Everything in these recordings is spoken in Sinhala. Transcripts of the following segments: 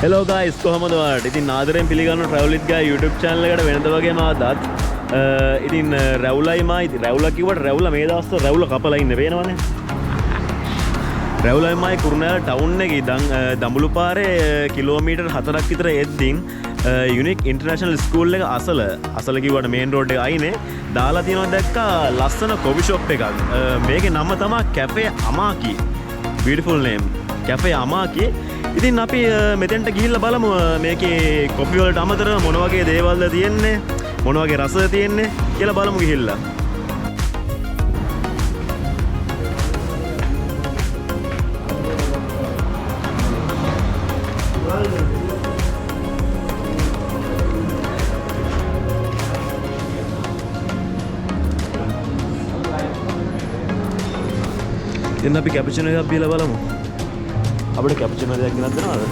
Hello guys, කොහමද ඔයාලට? ඉතින් ආදරෙන් පිළිගන්න travel with Gaiya YouTube channel එකට වෙනද වගේම ආදාත්. ඉතින් රැවුලයි මා ඉතින් රැවුලා කිව්වට රැවුලා මේ දවස්වල රැවුලා කපලා ඉන්නේ පේනවනේ. රැවුලයි මායි කුරුණෑගල ටවුන් එකේ ඉඳන් දඹුළු පාරේ කිලෝමීටර් 4ක් විතර එද්දින් යුනික් ඉන්ටර්නැෂනල් ස්කූල් එක අසල කිව්වට මේන් රෝඩ් එක අයිනේ දාලා තියෙනවා දැක්කා ලස්සන කොෆි ෂොප් එකක්. මේකේ නම තමයි කැෆේ අමාකි. beautiful name. කැෆේ අමාකි. ඉතින් අපි මෙතෙන්ට ගිහිල්ලා බලමු මේකේ කොෆි වලට අමතරව මොන වගේ දේවල්ද තියෙන්නේ මොන වගේ රසද තියෙන්නේ කියලා බලමු ගිහිල්ලා. ඉතින් අපි කැපචිනෝ එකක් බීලා බලමු. අපිට කැපචිනෝ දෙයක් ගෙනත් දෙනවද?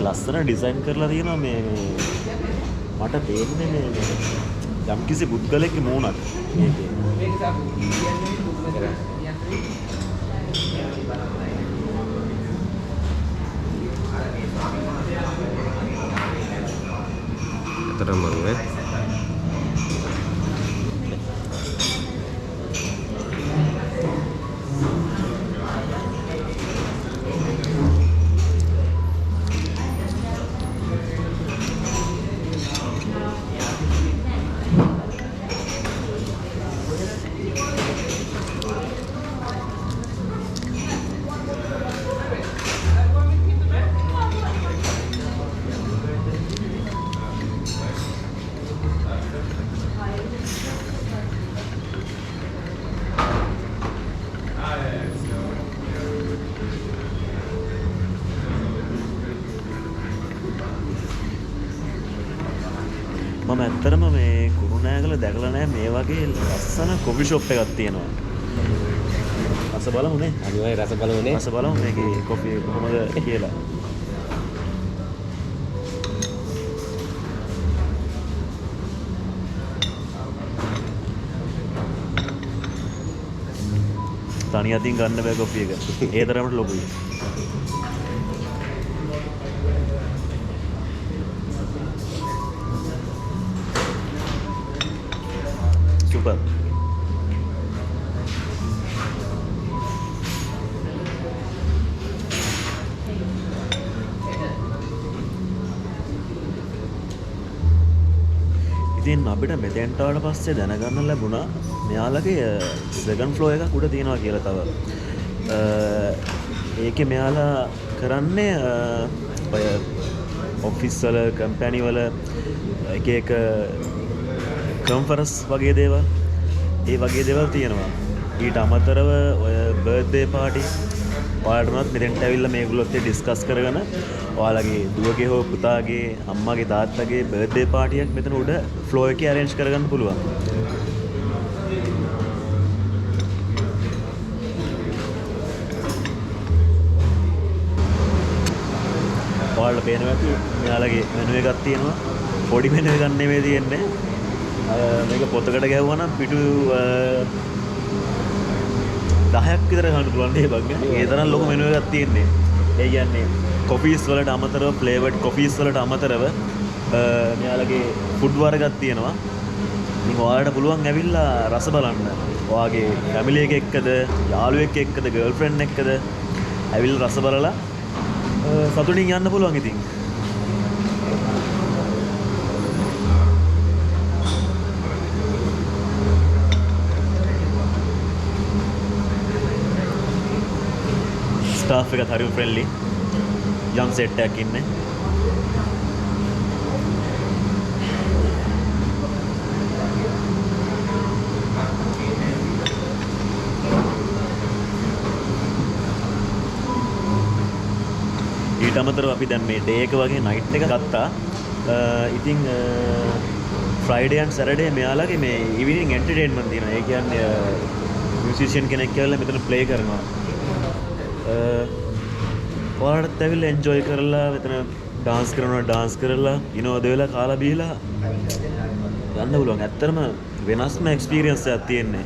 ලස්සන ඩිසයින් කරලා තියෙනවා මේ මට තේරෙන්නේ මේ යම්කිසි පුද්ගලෙක්ගේ මූණක් මේකේ. අතරම නේ මම ඇත්තටම මේ කුරුණෑගල දැකලා නැහැ මේ වගේ ලස්සන කොෆි ෂොප් එකක් තියෙනවා. රස බලමු නේ. අනිවාර්යයෙන් රස බලමු නේ. රස බලමු මේකේ කොෆි කොහොමද කියලා. තනි අතින් ගන්න බෑ කොෆි එක. ඒ තරමට ලොකුයි. Super. ඉතින් අපිට මෙතෙන්ට ආවට පස්සේ දැනගන්න ලැබුණා මෙයාලගේ සෙකන්ඩ් ෆ්ලෝර් එකක් උඩ තියෙනවා කියලා තව. ඒකේ මෙයාලා කරන්නේ ඔය ඔෆිස් වල කම්පැනි වල එක එක කන්ෆරන්ස් වගේ දේවල් ඒ වගේ දේවල් තියෙනවා. ඊට අමතරව ඔය බර්ත්ඩේ පාටි ඔයාලටත් මෙතෙන්ට ඇවිල්ලා මේගොල්ලොත් ඩිස්කස් කරගෙන ඔයාලගේ දුවගේ හෝ පුතාගේ අම්මාගේ තාත්තගේ බර්ත්ඩේ පාටියක් මෙතන උඩ ෆ්ලෝර් එකේ arrange කරගන්න පුළුවන්. ඔයාලට පේනවා ඇති මෙයාලගේ මෙනු එකක් තියෙනවා. පොඩි මෙනු එකක් නෙමෙයි තියෙන්නේ. මේක පොතකට ගැහුවා නම් පිටු 10ක් විතර ගන්න පුළුවන් නේ බං. ඒ තරම් ලොකු මෙනු එකක් තියෙන්නේ. ඒ කියන්නේ කොෆීස් වලට අමතරව ෆ්ලේවර්ඩ් කොෆීස් වලට අමතරව මෙයාලගේ ෆුඩ් වර්ගයක් තියෙනවා. ඉතින් ඔයාලට පුළුවන් ඇවිල්ලා රස බලන්න. ඔයාගේ ෆැමිලි එක එක්කද, යාළුවෙක් එක්කද, ගර්ල්ෆ්‍රෙන්ඩ් එක්කද ඇවිල්ලා රස බලලා සතුටින් යන්න පුළුවන් ඉතින්. ස්ටාෆ් එකත් හරිම ෆ්‍රෙන්ඩ්ලි. යම් සෙට් එකක් ඉන්නේ. ඊට අමතරව අපි දැන් මේ ඩේ එක වගේ නයිට් එක ගත්තා. ඉතින් ෆ්‍රයිඩේ ඇන්ඩ් සැටර්ඩේ මෙයාලගේ මේ ඉවිනිං එන්ටර්ටේන්මන්ට් තියෙනවා. ඒ කියන්නේ මියුසිෂියන් කෙනෙක් කියලා මෙතන ප්ලේ කරනවා. ඔයාලට ඇවිල්ලා එන්ජොයි කරලා මෙතන ඩාන්ස් කරනවා, ඩාන්ස් කරලා විනෝද වෙලා කාලා බීලා යන්න පුළුවන්. ඇත්තටම වෙනස්ම එක්ස්පීරියන්ස් එකක් තියෙන්නේ.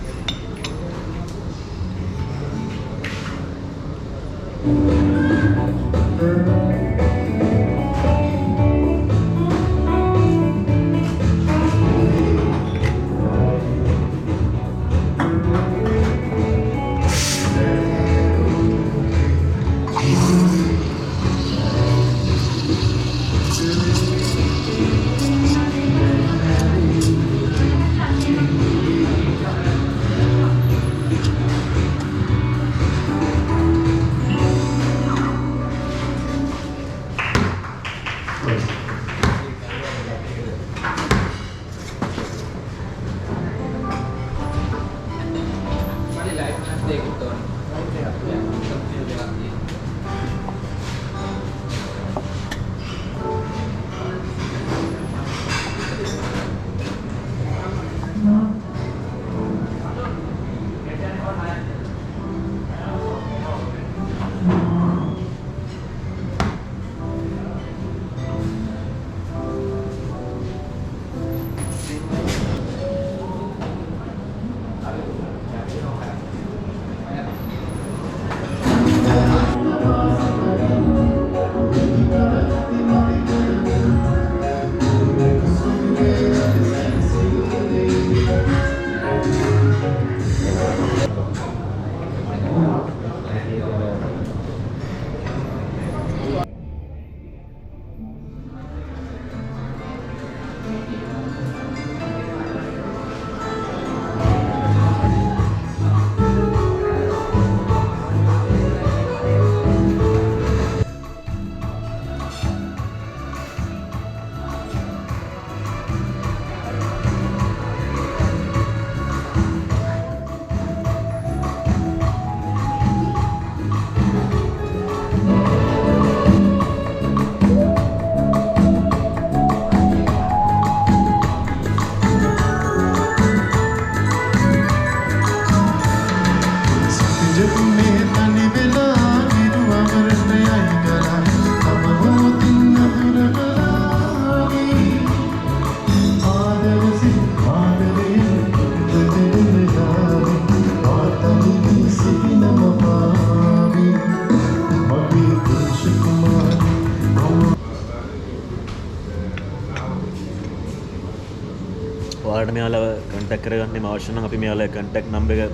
ඔයාලට මෙයාලව කන්ටැක්ට් කරගන්න අවශ්‍ය නම් අපි මෙයාලගේ කන්ටැක්ට් නම්බර් එක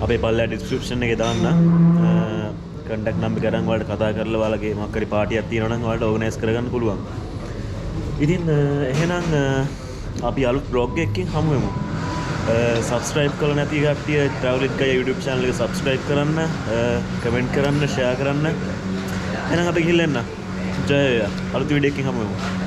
අපේ පල්ලෙහා ඩිස්ක්‍රිප්ෂන් එකේ දාන්න. කන්ටැක්ට් නම්බර් එක අරන් ඔයාලට කතා කරලා ඔයාලගේ මොකක් හරි පාටියක් තියෙනවා නම් ඔයාලට ඕගනයිස් කරගන්න පුළුවන්. ඉතින් එහෙනම් අපි අලුත් බ්ලොග් එකකින් හමු වෙමු. සබස්ක්‍රයිබ් කරලා නැති කට්ටිය travel with Gaiya YouTube channel එක සබස්ක්‍රයිබ් කරන්න, කමෙන්ට් කරන්න, ෂෙයා කරන්න. එහෙනම් අපි ගිහින් එන්න. ජය වේවා. අලුත් වීඩියෝ එකකින් හමු වෙමු.